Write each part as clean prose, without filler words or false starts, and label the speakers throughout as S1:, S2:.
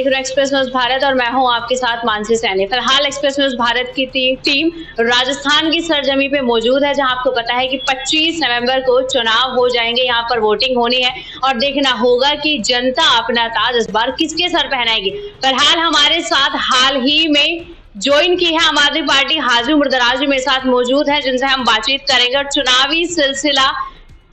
S1: देख रहे हैं एक्सप्रेस न्यूज भारत और मैं हूं आपके साथ मानसी सैनी। फिलहाल एक्सप्रेस न्यूज भारत की टीम राजस्थान की सरजमी पे मौजूद है, जहां आपको पता है कि 25 नवंबर को चुनाव हो जाएंगे। यहां पर वोटिंग होनी है और देखना होगा कि जनता अपना ताज इस बार किसके सर पहनाएगी। फिलहाल हमारे साथ हाल ही में ज्वाइन की है आम आदमी पार्टी हाजी मुर्दराज मेरे साथ मौजूद है, जिनसे हम बातचीत करेंगे और चुनावी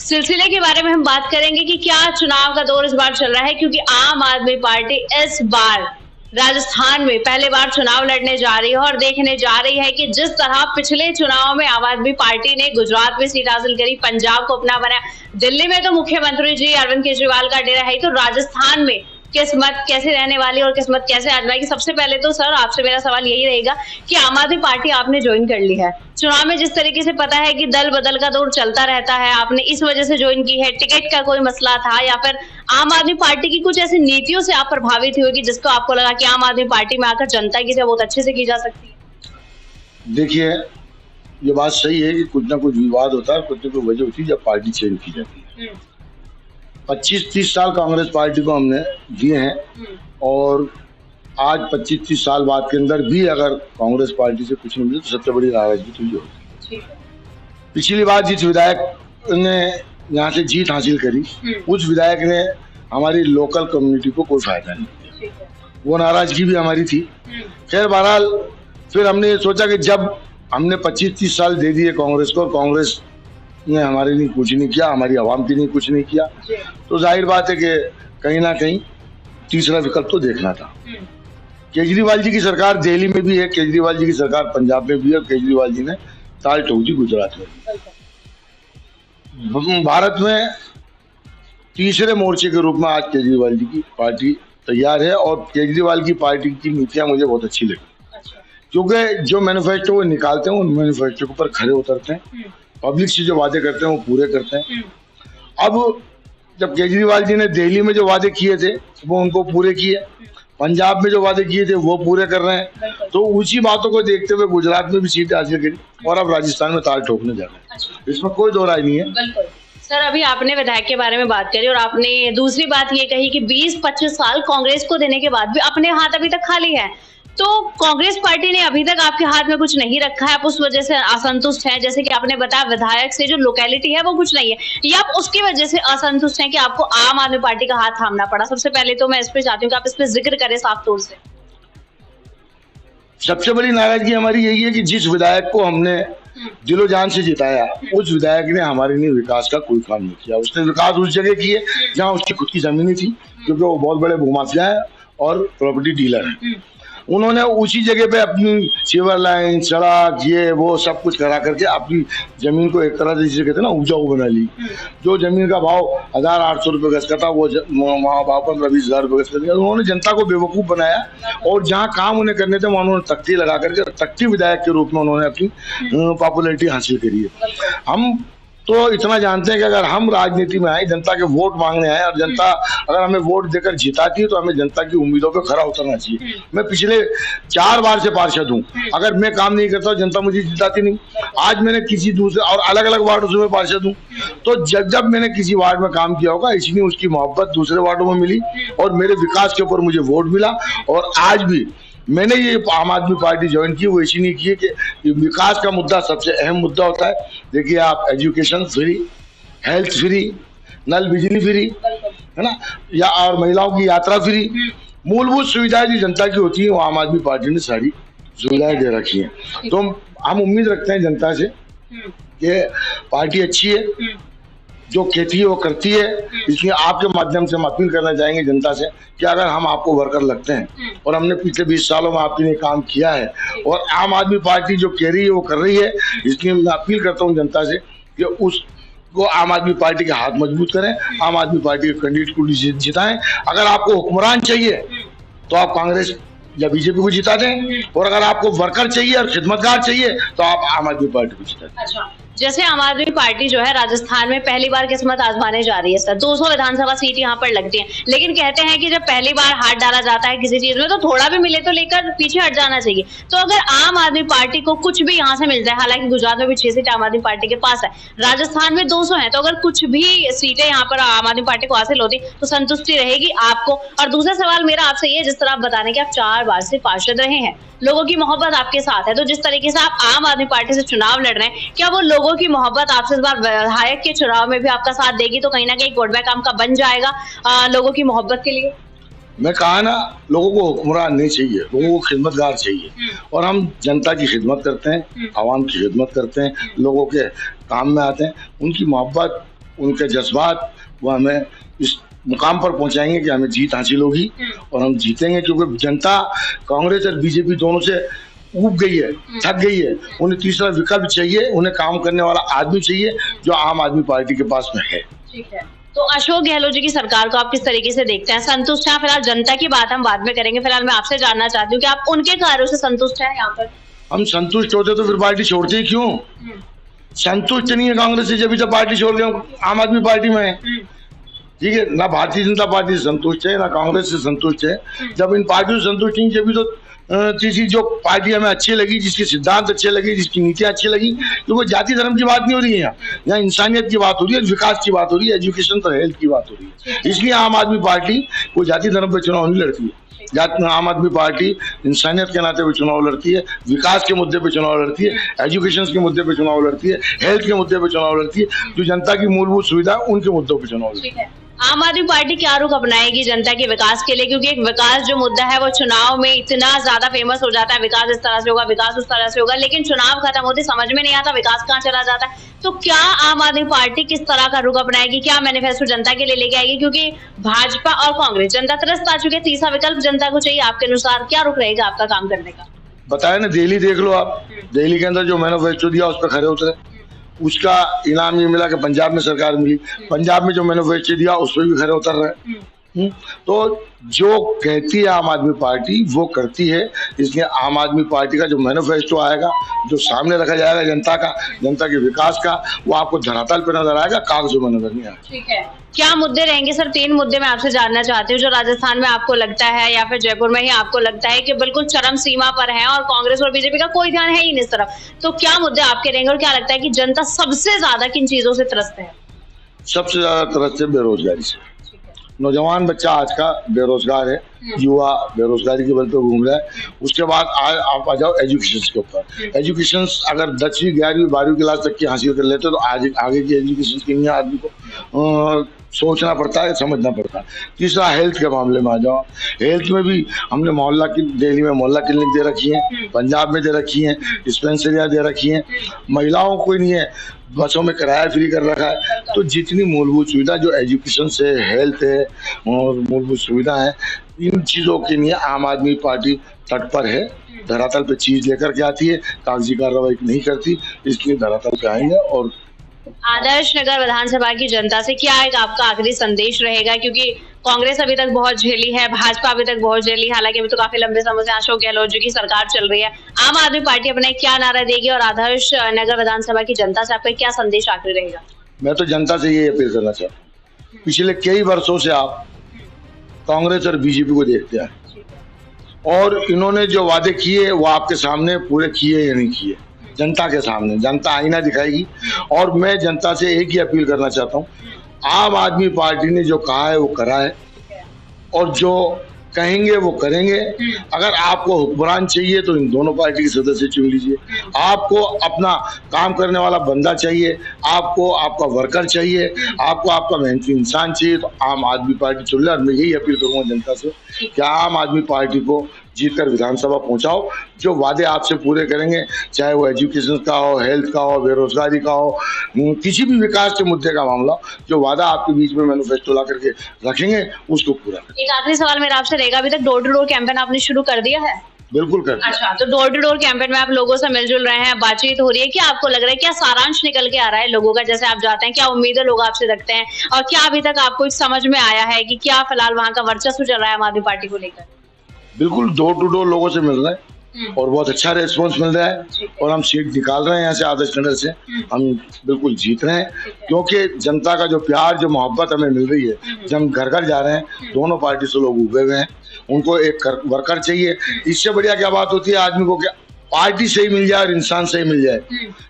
S1: सिलसिले के बारे में हम बात करेंगे कि क्या चुनाव का दौर इस बार चल रहा है, क्योंकि आम आदमी पार्टी इस बार राजस्थान में पहले बार चुनाव लड़ने जा रही है और देखने जा रही है कि जिस तरह पिछले चुनाव में आम आदमी पार्टी ने गुजरात में सीट हासिल करी, पंजाब को अपना बनाया, दिल्ली में तो मुख्यमंत्री जी अरविंद केजरीवाल का डेरा है, तो राजस्थान में किस्मत कैसे रहने वाली और किस्मत कैसे आजमाएगी। सबसे पहले तो सर आपसे मेरा सवाल यही रहेगा कि आम आदमी पार्टी आपने ज्वाइन कर ली है, चुनाव में जिस तरीके से पता है कि दल बदल का दौर चलता रहता है, आपने इस वजह से ज्वाइन की है, टिकट का कोई मसला था या फिर आम आदमी पार्टी की कुछ ऐसी नीतियों से आप प्रभावित हुए कि जिसको आपको लगा कि आम आदमी पार्टी में आकर जनता की सेवा बहुत अच्छे से की जा सकती है?
S2: देखिए, ये बात सही है कि कुछ ना कुछ विवाद होता है, कुछ ना कुछ वजह होती है जब पार्टी चेंज की जाती है। 25-30 साल कांग्रेस पार्टी को हमने दिए हैं और आज 25-30 साल बाद के अंदर भी अगर कांग्रेस पार्टी से कुछ नहीं मिले तो सबसे बड़ी नाराजगी तो ये होती है। पिछली बार जिस विधायक ने यहाँ से जीत हासिल करी, उस विधायक ने हमारी लोकल कम्युनिटी को कोई फायदा नहीं दिया, वो नाराजगी भी हमारी थी। खैर बहरहाल फिर हमने ये सोचा कि जब हमने 25-30 साल दे दिए कांग्रेस को और कांग्रेस ने हमारे लिए कुछ नहीं किया, हमारी आवाम के लिए कुछ नहीं किया, तो जाहिर बात है कि कहीं ना कहीं तीसरा विकल्प तो देखना था। केजरीवाल जी की सरकार दिल्ली में भी है, केजरीवाल जी की सरकार पंजाब में भी है, केजरीवाल जी ने ताल ठोक दी गुजरात में। भारत में तीसरे मोर्चे के रूप में आज केजरीवाल जी की पार्टी तैयार है और केजरीवाल की पार्टी की नीतियां मुझे बहुत अच्छी लगी, क्योंकि जो मैनिफेस्टो वो निकालते हैं उन मैनिफेस्टो के ऊपर खड़े उतरते हैं, पब्लिक से जो वादे करते हैं वो पूरे करते हैं। अब जब केजरीवाल जी ने दिल्ली में जो वादे किए थे वो उनको पूरे किए, पंजाब में जो वादे किए थे वो पूरे कर रहे हैं, तो उसी बातों को देखते हुए गुजरात में भी सीटें हासिल करी और अब राजस्थान में ताल ठोकने जा रहे हैं, इसमें कोई दो राय नहीं है।
S1: सर अभी आपने विधायक के बारे में बात करी और आपने दूसरी बात ये कही कि 20-25 साल कांग्रेस को देने के बाद भी अपने हाथ अभी तक खाली है, तो कांग्रेस पार्टी ने अभी तक आपके हाथ में कुछ नहीं रखा है, आप उस वजह से असंतुष्ट हैं? जैसे कि आपने बताया विधायक से जो लोकेलिटी है वो कुछ नहीं है, या आप उसकी वजह से असंतुष्ट हैं कि आपको आम आदमी पार्टी का हाथ थामना पड़ा? सबसे पहले तो मैं इस पे चाहती हूँ कि आप इस पे जिक्र करें साफ तौर से।
S2: सबसे बड़ी नाराजगी हमारी यही है कि जिस विधायक को हमने दिलो जान से जिताया, उस विधायक ने हमारे लिए विकास का कोई काम नहीं किया। उसने विकास उस जगह किए जहाँ उसकी खुद की जमीन थी, क्योंकि वो बहुत बड़े भूमाफिया है और प्रॉपर्टी डीलर है। उन्होंने उसी जगह पे अपनी सीवर लाइन, सड़क, ये वो सब कुछ करा करके अपनी जमीन को एक तरह से जिसे कहते हैं ना उपजाऊ बना ली। जो जमीन का भाव 1800 रुपये गज का था वो वहाँ भाव 15-20 हज़ार रुपये गज कर दिया। उन्होंने जनता को बेवकूफ़ बनाया और जहाँ काम उन्हें करने थे वहाँ उन्होंने तख्ती लगा करके तख्ती विधायक के रूप में उन्होंने अपनी पॉपुलरिटी हासिल करी है। हम तो इतना जानते हैं कि अगर हम राजनीति में आए, जनता के वोट मांगने आए और जनता अगर हमें वोट देकर जिताती है तो हमें जनता की उम्मीदों पे खरा उतरना चाहिए। मैं पिछले 4 बार से पार्षद हूँ, अगर मैं काम नहीं करता जनता मुझे जिताती नहीं। आज मैंने किसी दूसरे और अलग अलग वार्डों से मैं पार्षद हूँ, तो जब मैंने किसी वार्ड में काम किया होगा इसलिए उसकी मोहब्बत दूसरे वार्डों में मिली और मेरे विकास के ऊपर मुझे वोट मिला। और आज भी मैंने ये आम आदमी पार्टी ज्वाइन की वो इसलिए की है कि विकास का मुद्दा सबसे अहम मुद्दा होता है। देखिए आप एजुकेशन फ्री, हेल्थ फ्री, नल बिजली फ्री, है ना, या और महिलाओं की यात्रा फ्री, मूलभूत सुविधाएं जो जनता की होती है वो आम आदमी पार्टी ने सारी सुविधाएं दे रखी हैं। तो हम उम्मीद रखते हैं जनता से कि पार्टी अच्छी है, जो कहती है वो करती है। इसलिए आपके माध्यम से हम अपील करना चाहेंगे जनता से कि अगर हम आपको वर्कर लगते हैं और हमने पिछले 20 सालों में आपके लिए काम किया है और आम आदमी पार्टी जो कह रही है वो कर रही है, इसलिए मैं अपील करता हूँ जनता से कि उसको आम आदमी पार्टी के हाथ मजबूत करें, आम आदमी पार्टी के कैंडिडेट को जिताएं। अगर आपको हुक्मरान चाहिए तो आप कांग्रेस या बीजेपी को जिता दें, और अगर आपको वर्कर चाहिए और खिदमतगार चाहिए तो आप आम आदमी पार्टी को जिता दें।
S1: जैसे आम आदमी पार्टी जो है राजस्थान में पहली बार किस्मत आजमाने जा रही है सर, 200 विधानसभा सीट यहाँ पर लगती है, लेकिन कहते हैं कि जब पहली बार हाथ डाला जाता है किसी चीज में तो थोड़ा भी मिले तो लेकर पीछे हट जाना चाहिए। तो अगर आम आदमी पार्टी को कुछ भी यहाँ से मिल जाए, हालांकि गुजरात में भी 6 सीट आम आदमी पार्टी के पास है, राजस्थान में 200 है, तो अगर कुछ भी सीटें यहाँ पर आम आदमी पार्टी को हासिल होती तो संतुष्टि रहेगी आपको? और दूसरा सवाल मेरा आपसे ये, जिस तरह आप बता रहे हैं कि आप 4 बार से पार्षद रहे हैं, लोगों की मोहब्बत आपके साथ है, तो जिस तरीके से आप आम आदमी पार्टी से चुनाव लड़ रहे हैं, क्या वो लोगों की मोहब्बत आपसे इस बार विधायक के चुनाव में भी आपका साथ देगी? तो कहीं ना कहीं वोट बैंक आपका बन जाएगा लोगों की मोहब्बत के लिए।
S2: मैं कहा ना, लोगों को हुक्मरान नहीं चाहिए, लोगों को खिदमतगार चाहिए। और हम जनता की खिदमत करते हैं, आवाम की खिदमत करते हैं, लोगों के काम में आते हैं। उनकी मोहब्बत, उनके जज्बात वो हमें इस मुकाम पर पहुंचाएंगे कि हमें जीत हासिल होगी और हम जीतेंगे, क्योंकि जनता कांग्रेस और बीजेपी दोनों से ऊब गई है, थक गई है। उन्हें तीसरा विकल्प चाहिए, उन्हें काम करने वाला आदमी चाहिए, जो आम आदमी पार्टी के पास में है।
S1: ठीक है, तो अशोक गहलोत जी की सरकार को आप किस तरीके से देखते हैं? संतुष्ट हैं? फिलहाल जनता की बात हम बाद में करेंगे, फिलहाल मैं आपसे जानना चाहती हूँ कि आप उनके कार्यों से संतुष्ट हैं यहाँ पर?
S2: हम संतुष्ट होते तो फिर पार्टी छोड़ते ही क्यों? संतुष्ट नहीं है कांग्रेस से, जब तक पार्टी छोड़ के आम आदमी पार्टी में है। ठीक है, ना भारतीय जनता पार्टी से संतुष्ट है, ना कांग्रेस से संतुष्ट है। जब इन पार्टियों से संतुष्ट नहीं, जब तो तीसरी जो पार्टी हमें अच्छी लगी, जिसके सिद्धांत अच्छे लगे, जिसकी नीतियां अच्छी लगी, तो वो जाति धर्म की बात नहीं हो रही है यहाँ इंसानियत की बात हो रही है, विकास की बात हो रही है, एजुकेशन और हेल्थ की बात हो रही है। इसलिए आम आदमी पार्टी कोई जाति धर्म पे चुनाव नहीं लड़ती है। आम आदमी पार्टी इंसानियत के नाते पे चुनाव लड़ती है, विकास के मुद्दे पे चुनाव लड़ती है, एजुकेशन के मुद्दे पे चुनाव लड़ती है, हेल्थ के मुद्दे पे चुनाव लड़ती है, जो जनता की मूलभूत सुविधा उनके मुद्दों पे चुनाव लड़ती है।
S1: आम आदमी पार्टी क्या रुख अपनाएगी जनता के विकास के लिए? क्योंकि एक विकास जो मुद्दा है वो चुनाव में इतना ज्यादा फेमस हो जाता है, विकास इस तरह से होगा, विकास उस तरह से होगा, लेकिन चुनाव खत्म होते समझ में नहीं आता विकास कहाँ चला जाता है। तो क्या आम आदमी पार्टी किस तरह का रुख अपनाएगी? क्या मैनिफेस्टो जनता के लिए लेके आएगी? क्योंकि भाजपा और कांग्रेस जनता त्रस्त आ चुके, तीसरा विकल्प जनता को चाहिए। आपके अनुसार क्या रुख रहेगा आपका काम करने का?
S2: बताया ना, दिल्ली देख लो आप, दिल्ली के अंदर जो मैनिफेस्टो दिया उस पर खड़े उतरे। उसका इनाम ये मिला कि पंजाब में सरकार मिली, पंजाब में जो मैनिफेस्टो दिया उस पर भी खड़े उतर रहे। तो जो कहती है आम आदमी पार्टी वो करती है। इसलिए आम आदमी पार्टी का जो मैनिफेस्टो आएगा, जो सामने रखा जाएगा जनता का, जनता के विकास का, वो आपको धरातल पे नजर आएगा, कागजों में नजर नहीं आएगा।
S1: ठीक है, क्या मुद्दे रहेंगे सर? 3 मुद्दे मैं आपसे जानना चाहती हूँ जो राजस्थान में आपको लगता है या फिर जयपुर में ही आपको लगता है कि बिल्कुल चरम सीमा पर है और कांग्रेस और बीजेपी का कोई ध्यान है ही नहीं इस तरफ। तो क्या मुद्दे आपके रहेंगे और क्या लगता है कि जनता सबसे ज्यादा किन चीजों से त्रस्त है?
S2: सबसे ज्यादा त्रस्त है बेरोजगारी से। नौजवान बच्चा आज का बेरोजगार है, युवा बेरोजगारी के बल पे घूम रहा है। उसके बाद आप आ जाओ एजुकेशन के ऊपर। एजुकेशन अगर 10वीं 11वीं 12वीं क्लास तक की हासिल कर लेते तो आगे की एजुकेशन के लिए आदमी को सोचना पड़ता है, समझना पड़ता है। तीसरा हेल्थ के मामले में आ जाओ, हेल्थ में भी हमने दिल्ली में मोहल्ला क्लिनिक दे रखी है, पंजाब में दे रखी है, डिस्पेंसरियाँ दे रखी हैं, महिलाओं को नहीं है, बसों में किराया फ्री कर रखा है। तो जितनी मूलभूत सुविधा जो एजुकेशन से, हेल्थ है और मूलभूत सुविधा है, इन चीज़ों के लिए आम आदमी पार्टी तत्पर है। धरातल पे चीज लेकर के आती है, कागजी कार्रवाई नहीं करती, इसलिए धरातल पे आएंगे। और
S1: आदर्श नगर विधानसभा की जनता से क्या एक आपका आखिरी संदेश रहेगा? क्योंकि कांग्रेस अभी तक बहुत झेली है, भाजपा अभी तक बहुत झेली, हालांकि अभी तो काफी लंबे समय से अशोक गहलोत जी की सरकार चल रही है। आम आदमी पार्टी अपने क्या नारा देगी और आदर्श नगर विधानसभा की जनता से आपका क्या संदेश आखिरी रहेगा?
S2: मैं तो जनता से ये अपील करना चाहता हूँ, पिछले कई वर्षों से आप कांग्रेस और बीजेपी को देखते हैं और इन्होंने जो वादे किए वो आपके सामने पूरे किए या नहीं किए, जनता के सामने जनता आईना दिखाएगी। और मैं जनता से एक ही अपील करना चाहता हूँ, आम आदमी पार्टी ने जो कहा है वो करा है और जो कहेंगे वो करेंगे। अगर आपको हुक्मरान चाहिए तो इन दोनों पार्टी के सदस्य चुन लीजिए। आपको अपना काम करने वाला बंदा चाहिए, आपको आपका वर्कर चाहिए, आपको आपका मेहनती इंसान चाहिए, तो आम आदमी पार्टी चुन ले। और मैं यही अपील करूंगा जनता से कि आम आदमी पार्टी को जीतकर विधानसभा पहुंचाओ। जो वादे आपसे पूरे करेंगे, चाहे वो एजुकेशन का हो, हेल्थ का हो, बेरोजगारी का हो, किसी भी विकास के मुद्दे का मामला, जो वादा आपके बीच में मैनिफेस्टो ला करके रखेंगे उसको पूरा करें।
S1: एक आखिरी सवाल मेरा आपसे रहेगा, अभी तक डोर टू डोर कैंपेन आपने शुरू कर दिया है?
S2: बिल्कुल कर।
S1: अच्छा, तो डोर टू डोर कैंपेन में आप लोगों से मिलजुल रहे हैं, बातचीत हो रही है, क्या आपको लग रहा है, क्या सारांश निकल के आ रहा है लोगों का? जैसे आप जाते हैं, क्या उम्मीदें लोग आपसे रखते हैं और क्या अभी तक आपको समझ में आया है कि क्या फिलहाल वहाँ का वर्चस्व चल रहा है आम आदमी पार्टी को लेकर?
S2: बिल्कुल डोर टू डोर लोगों से मिल रहे हैं, और बहुत अच्छा रिस्पॉन्स मिल रहा है और हम सीट निकाल रहे हैं यहाँ से आदर्श नगर से, हम बिल्कुल जीत रहे हैं क्योंकि जनता का जो प्यार जो मोहब्बत हमें मिल रही है। जब हम घर घर जा रहे हैं दोनों पार्टी से लोग उभे हुए हैं, उनको एक वर्कर चाहिए। इससे बढ़िया क्या बात होती है आदमी को, क्या पार्टी सही मिल जाए और इंसान सही मिल जाए।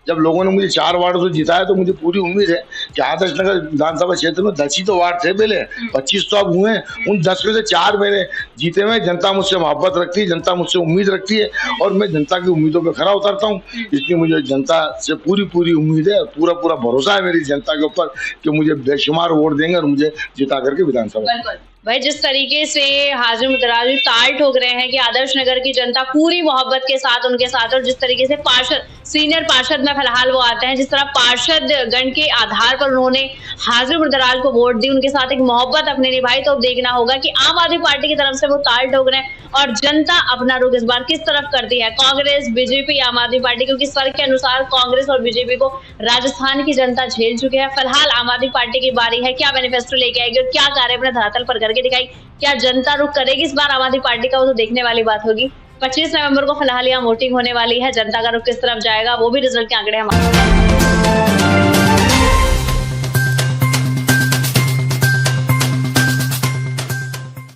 S2: जब लोगों ने मुझे 4 वार्डों से जिताया तो मुझे पूरी उम्मीद है कि आदर्श नगर विधानसभा क्षेत्र में 10 ही तो वार्ड थे पहले, 25 तो अब हुए हैं। उन 10 में से 4 मैंने जीते हुए। जनता मुझसे मोहब्बत रखती है, जनता मुझसे उम्मीद रखती है और मैं जनता की उम्मीदों पर खरा उतरता हूँ। इसलिए मुझे जनता से पूरी उम्मीद है, पूरा भरोसा है मेरी जनता के ऊपर कि मुझे बेशुमार वोट देंगे और मुझे जिता करके विधानसभा।
S1: भाई जिस तरीके से हाजिर मुतराज ताल ठोक रहे हैं कि आदर्श नगर की जनता पूरी मोहब्बत के साथ उनके साथ, और जिस तरीके से पार्षद सीनियर पार्षद में फिलहाल वो आते हैं, जिस तरह पार्षद गण के आधार पर उन्होंने हाजिर मुतराज को वोट दी, उनके साथ एक मोहब्बत अपने निभाई, तो अब देखना होगा कि आम आदमी पार्टी की तरफ से वो ताल ठोक रहे हैं और जनता अपना रुख इस बार किस तरफ करती है, कांग्रेस, बीजेपी, आम आदमी पार्टी, क्योंकि सर्वे के अनुसार कांग्रेस और बीजेपी को राजस्थान की जनता झेल चुकी है। फिलहाल आम आदमी पार्टी की बारी है, क्या मैनिफेस्टो लेके आएगी और क्या कार्य अपने धरातल पर करके दिखाई, क्या जनता रुख करेगी इस बार आम आदमी पार्टी का, वो तो देखने वाली बात होगी। 25 नवंबर को फिलहाल यहाँ वोटिंग होने वाली है, जनता का रुख किस तरफ जाएगा वो भी रिजल्ट के आंकड़े हमारे